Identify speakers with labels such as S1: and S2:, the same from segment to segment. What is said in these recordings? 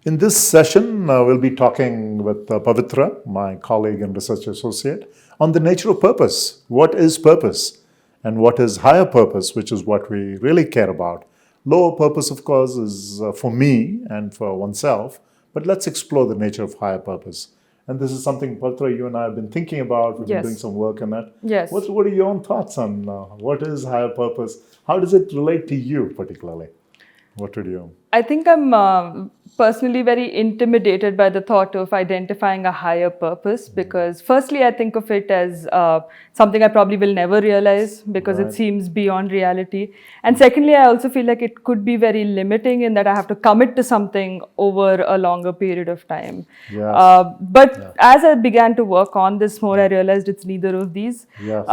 S1: In this session, we'll be talking with Pavitra, my colleague and research associate, on the nature of purpose. What is purpose? And what is higher purpose, which is what we really care about. Lower purpose, of course, is for me and for oneself, but let's explore the nature of higher purpose. And this is something, Pavitra, you and I have been thinking about. We've been doing some work on that.
S2: Yes.
S1: What are your own thoughts on what is higher purpose? How does it relate to you particularly? What would you?
S2: I think I'm personally very intimidated by the thought of identifying a higher purpose because firstly, I think of it as something I probably will never realize because it seems beyond reality. And secondly, I also feel like it could be very limiting in that I have to commit to something over a longer period of time.
S1: Yes.
S2: But as I began to work on this more, I realized it's neither of these.
S1: Yes.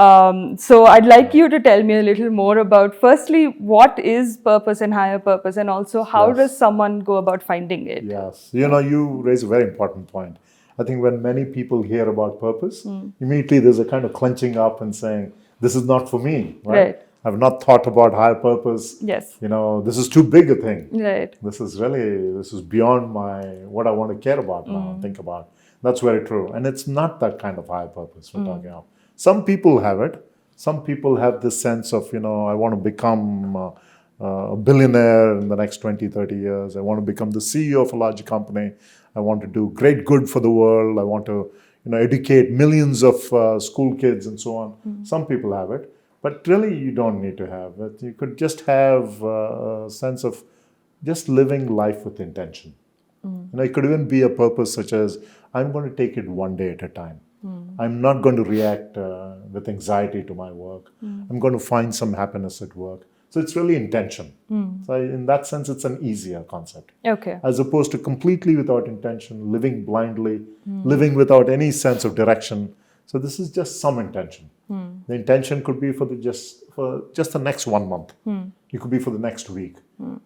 S2: So I'd like you to tell me a little more about firstly, what is purpose and higher purpose, and also how does someone go about finding it?
S1: Yes. You raise a very important point. I think when many people hear about purpose, immediately there's a kind of clenching up and saying, this is not for me, right? I've not thought about higher purpose.
S2: Yes.
S1: This is too big a thing.
S2: Right.
S1: This is beyond what I want to care about now, think about. That's very true. And it's not that kind of higher purpose we're talking about. Some people have it. Some people have this sense of, I want to become a billionaire in the next 20, 30 years. I want to become the CEO of a large company. I want to do great good for the world. I want to, educate millions of school kids and so on. Some people have it, but really you don't need to have it. You could just have a sense of just living life with intention. It could even be a purpose such as, I'm going to take it one day at a time. I'm not going to react with anxiety to my work. I'm going to find some happiness at work. So it's really intention. So in that sense, it's an easier concept.
S2: Okay.
S1: As opposed to completely without intention, living blindly, living without any sense of direction. So this is just some intention. The intention could be for just the next 1 month. It could be for the next week.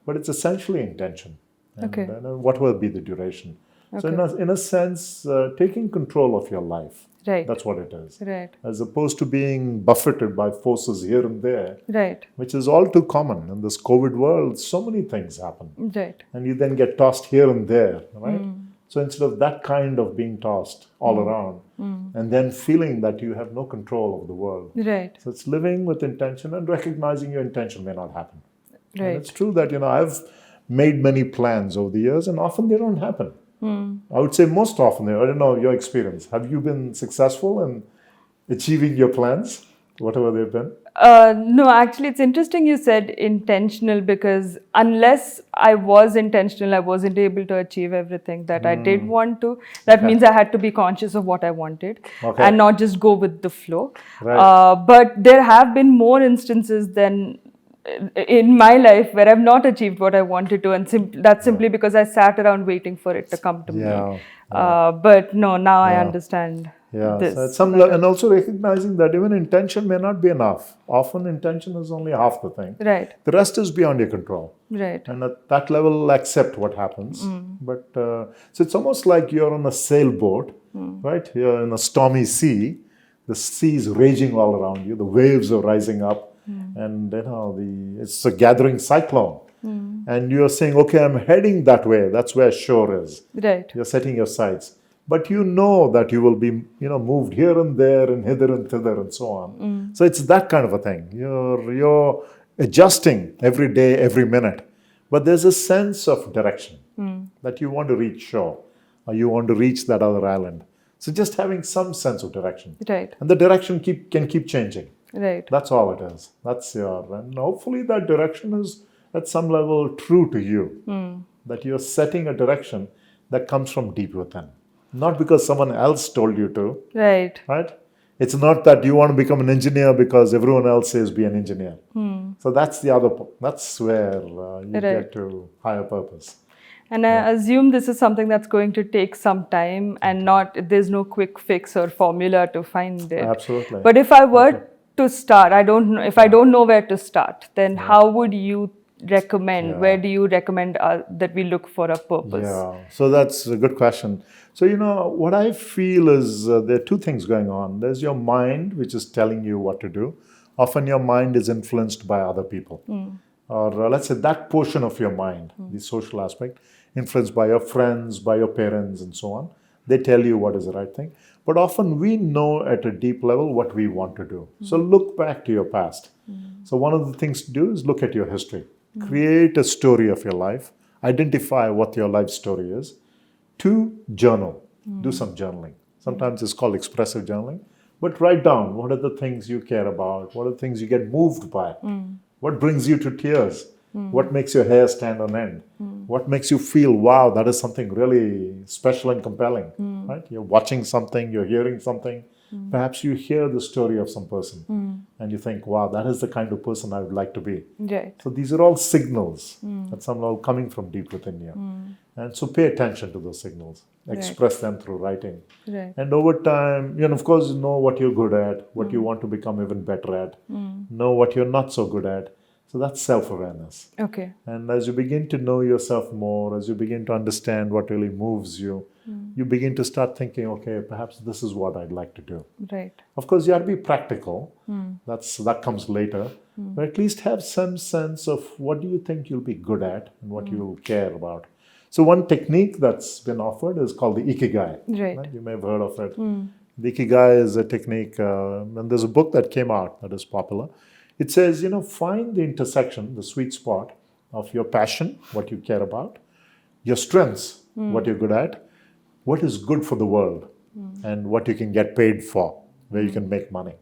S1: But it's essentially intention. And what will be the duration? So in a sense, taking control of your life.
S2: Right.
S1: That's what it is.
S2: Right.
S1: As opposed to being buffeted by forces here and there.
S2: Right.
S1: Which is all too common. In this COVID world, so many things happen.
S2: Right.
S1: And you then get tossed here and there, right? So instead of that kind of being tossed all around and then feeling that you have no control over the world.
S2: Right.
S1: So it's living with intention and recognizing your intention may not happen.
S2: Right.
S1: And it's true that, I've made many plans over the years and often they don't happen. I would say most often, I don't know your experience. Have you been successful in achieving your plans, whatever they've been?
S2: No, actually, it's interesting you said intentional because unless I was intentional, I wasn't able to achieve everything that I did want to. That means I had to be conscious of what I wanted and not just go with the flow.
S1: Right.
S2: But there have been more instances than in my life where I've not achieved what I wanted to, and that's simply because I sat around waiting for it to come to me. But no, now I understand this.
S1: So and also recognizing that even intention may not be enough. Often intention is only half the thing.
S2: Right.
S1: The rest is beyond your control.
S2: Right.
S1: And at that level, accept what happens. But so it's almost like you're on a sailboat, right? You're in a stormy sea. The sea is raging all around you. The waves are rising up. And it's a gathering cyclone. And you're saying, okay, I'm heading that way. That's where shore is.
S2: Right.
S1: You're setting your sights. But you know that you will be, moved here and there and hither and thither and so on. So it's that kind of a thing. You're adjusting every day, every minute. But there's a sense of direction that you want to reach shore or you want to reach that other island. So just having some sense of direction.
S2: Right.
S1: And the direction can keep changing.
S2: Right.
S1: That's all it is. And hopefully that direction is at some level true to you. That you're setting a direction that comes from deep within. Not because someone else told you to.
S2: Right.
S1: Right? It's not that you want to become an engineer because everyone else says be an engineer. So that's that's where you get to higher purpose.
S2: And I assume this is something that's going to take some time and there's no quick fix or formula to find it.
S1: Absolutely.
S2: But if I were to start, I don't know, if I don't know where to start, then how would you recommend, where do you recommend that we look for a purpose?
S1: Yeah, so that's a good question. So, what I feel is there are two things going on. There's your mind, which is telling you what to do. Often your mind is influenced by other people. or let's say that portion of your mind, the social aspect, influenced by your friends, by your parents, and so on. They tell you what is the right thing. But often we know at a deep level what we want to do. So look back to your past. So one of the things to do is look at your history. Create a story of your life. Identify what your life story is. 2, journal. Do some journaling. Sometimes it's called expressive journaling. But write down what are the things you care about, what are the things you get moved by, what brings you to tears, what makes your hair stand on end, what makes you feel, wow, that is something really special and compelling, right? You're watching something, you're hearing something, perhaps you hear the story of some person and you think, wow, that is the kind of person I would like to be.
S2: Right.
S1: So these are all signals that somehow coming from deep within you. And so pay attention to those signals, express them through writing.
S2: Right.
S1: And over time, of course, know what you're good at, what you want to become even better at, know what you're not so good at. So that's self-awareness.
S2: Okay.
S1: And as you begin to know yourself more, as you begin to understand what really moves you, you begin to start thinking, okay, perhaps this is what I'd like to do.
S2: Right.
S1: Of course, you have to be practical. That comes later. But at least have some sense of what do you think you'll be good at and what you'll care about. So one technique that's been offered is called the Ikigai.
S2: Right.
S1: You may have heard of it. The Ikigai is a technique, and there's a book that came out that is popular. It says, find the intersection, the sweet spot of your passion, what you care about, your strengths, what you're good at, what is good for the world, and what you can get paid for, where you can make money.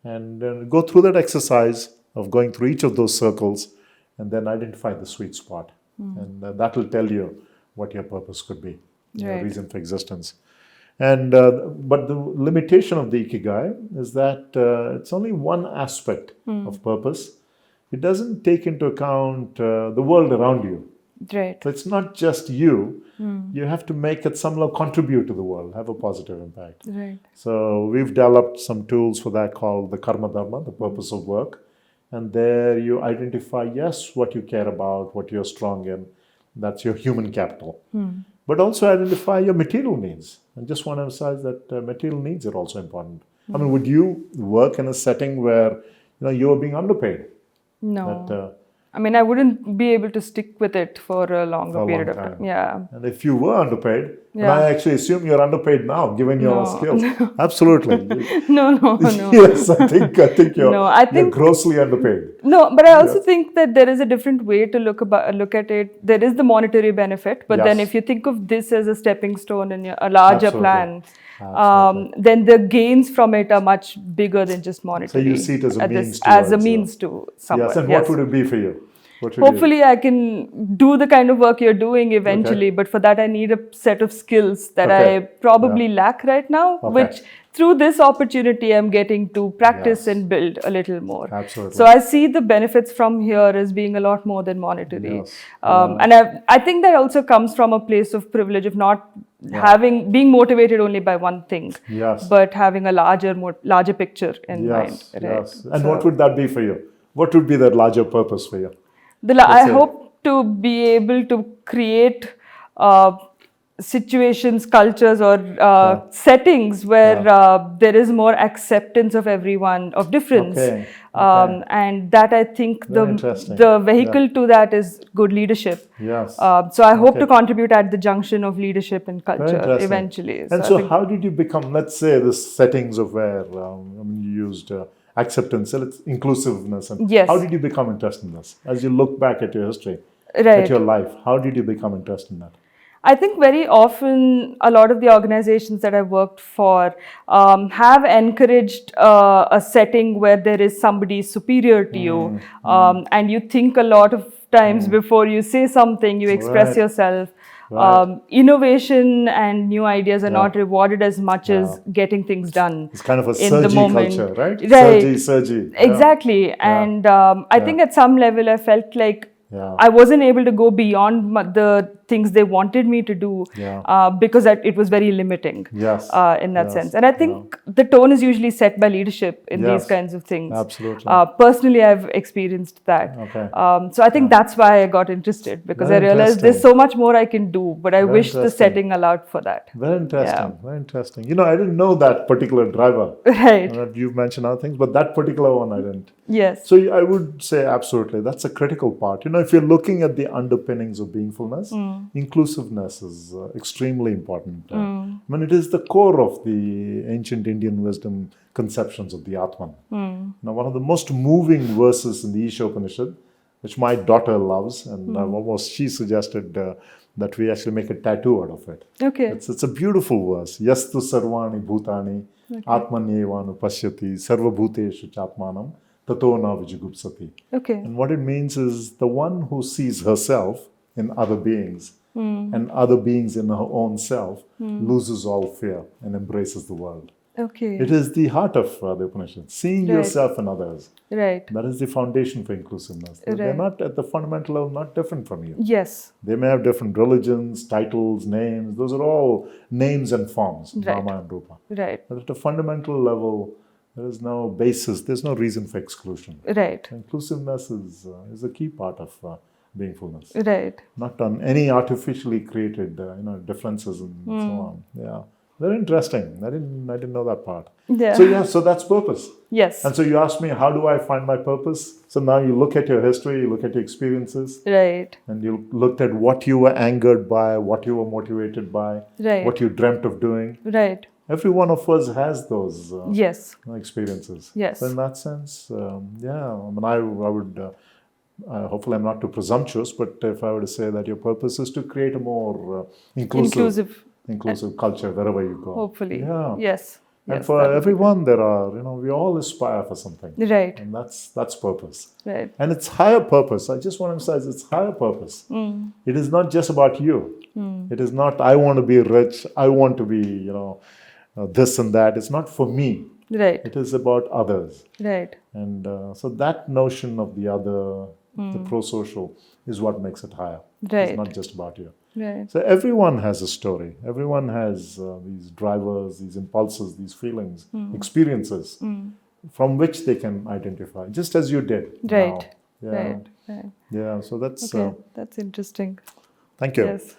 S1: And go through that exercise of going through each of those circles and then identify the sweet spot. And that will tell you what your purpose could be, your reason for existence. And but the limitation of the Ikigai is that it's only one aspect of purpose. It doesn't take into account the world around you.
S2: Right.
S1: So it's not just you. You have to make it somehow contribute to the world, have a positive impact.
S2: Right.
S1: So we've developed some tools for that called the Karma Dharma, the purpose of work. And there you identify, yes, what you care about, what you're strong in. That's your human capital. But also identify your material needs. I just want to emphasize that material needs are also important. I mean, would you work in a setting where you are being underpaid?
S2: No. I mean, I wouldn't be able to stick with it for a longer period of time. Yeah.
S1: And if you were underpaid, and I actually assume you're underpaid now, given your skills. Absolutely.
S2: No.
S1: Yes, I think you're grossly underpaid.
S2: No, but I also think that there is a different way to look at it. There is the monetary benefit, but then if you think of this as a stepping stone in a larger plan, then the gains from it are much bigger than just monetary.
S1: So you see it as a means
S2: to somewhere.
S1: Yes, and what would it be for you?
S2: Hopefully I can do the kind of work you're doing eventually, but for that I need a set of skills that I probably lack right now, which through this opportunity I'm getting to practice and build a little more.
S1: Absolutely.
S2: So I see the benefits from here as being a lot more than monetary. And I think that also comes from a place of privilege of not being motivated only by one thing, but having a larger picture in mind. Right?
S1: Yes. And what would that be for you? What would be that larger purpose for you?
S2: I hope to be able to create situations, cultures, or settings where there is more acceptance of everyone, of difference. And that I think the vehicle to that is good leadership. So I hope to contribute at the junction of leadership and culture eventually.
S1: And so how did you become, let's say, the settings of where you used acceptance, inclusiveness, and how did you become interested in this? As you look back at your history, at your life, how did you become interested in that?
S2: I think very often a lot of the organizations that I've worked for have encouraged a setting where there is somebody superior to you, and you think a lot of times before you say something, you express yourself. Innovation and new ideas are not rewarded as much as getting things done.
S1: It's kind of a
S2: surgy
S1: culture, right? Surgy.
S2: Exactly. And I think at some level I felt like I wasn't able to go beyond the things they wanted me to do,
S1: Yeah.
S2: because it was very limiting.
S1: Yes.
S2: In that
S1: Yes.
S2: sense. And I think the tone is usually set by leadership in these
S1: Yes.
S2: kinds of things.
S1: Absolutely.
S2: Personally, I've experienced that.
S1: Okay.
S2: So I think that's why I got interested, because
S1: Very
S2: I realized there's
S1: interesting.
S2: so much more I can do, but I
S1: Very
S2: wish the
S1: interesting.
S2: setting allowed for that.
S1: Very interesting. Very interesting. You know, I didn't know that particular driver.
S2: Right.
S1: You've mentioned other things, but that particular one I didn't.
S2: Yes.
S1: So I would say absolutely, that's a critical part. You know, if you're looking at the underpinnings of beingfulness, inclusive-ness is extremely important. I mean, it is the core of the ancient Indian wisdom conceptions of the Atman. Now, one of the most moving verses in the Isha Upanishad, which my daughter loves, and she suggested that we actually make a tattoo out of it.
S2: Okay.
S1: It's a beautiful verse. Yastu sarvani bhutani atmanyevanu pashyati sarva bhuteshu chatmanam tato na vijigupsati.
S2: Okay.
S1: And what it means is the one who sees herself in other beings and other beings in her own self loses all fear and embraces the world.
S2: Okay.
S1: It is the heart of the Upanishad, seeing yourself and others.
S2: Right.
S1: That is the foundation for inclusiveness. They're not, at the fundamental level, not different from you.
S2: Yes.
S1: They may have different religions, titles, names. Those are all names and forms,
S2: Right.
S1: Nama and Rupa.
S2: Right.
S1: But at a fundamental level, there is no basis, there's no reason for exclusion.
S2: Right.
S1: Inclusiveness is a key part of beingfulness.
S2: Right.
S1: Not on any artificially created differences and so on. Yeah. Very interesting. I didn't know that part.
S2: Yeah.
S1: So that's purpose.
S2: Yes.
S1: And so you asked me, how do I find my purpose? So now you look at your history, you look at your experiences,
S2: Right.
S1: and you looked at what you were angered by, what you were motivated by,
S2: Right.
S1: what you dreamt of doing.
S2: Right.
S1: Every one of us has those
S2: Yes.
S1: experiences.
S2: Yes.
S1: So in that sense, I mean, I would, hopefully I'm not too presumptuous, but if I were to say that your purpose is to create a more inclusive culture wherever you go.
S2: Hopefully.
S1: Yeah.
S2: Yes.
S1: And
S2: Yes,
S1: for
S2: that would be
S1: everyone, there are, we all aspire for something.
S2: good. Right.
S1: And that's purpose.
S2: Right.
S1: And it's higher purpose. I just want to emphasize it's higher purpose. It is not just about you. It is not, I want to be rich, I want to be, this and that. It's not for me.
S2: Right.
S1: It is about others.
S2: Right.
S1: And so that notion of the other, the pro-social, is what makes it higher.
S2: Right.
S1: It's not just about you.
S2: Right.
S1: So everyone has a story. Everyone has these drivers, these impulses, these feelings, experiences from which they can identify, just as you did.
S2: Right.
S1: Now. Yeah.
S2: Right. Right.
S1: Yeah. So that's.
S2: Okay. That's interesting.
S1: Thank you.
S2: Yes.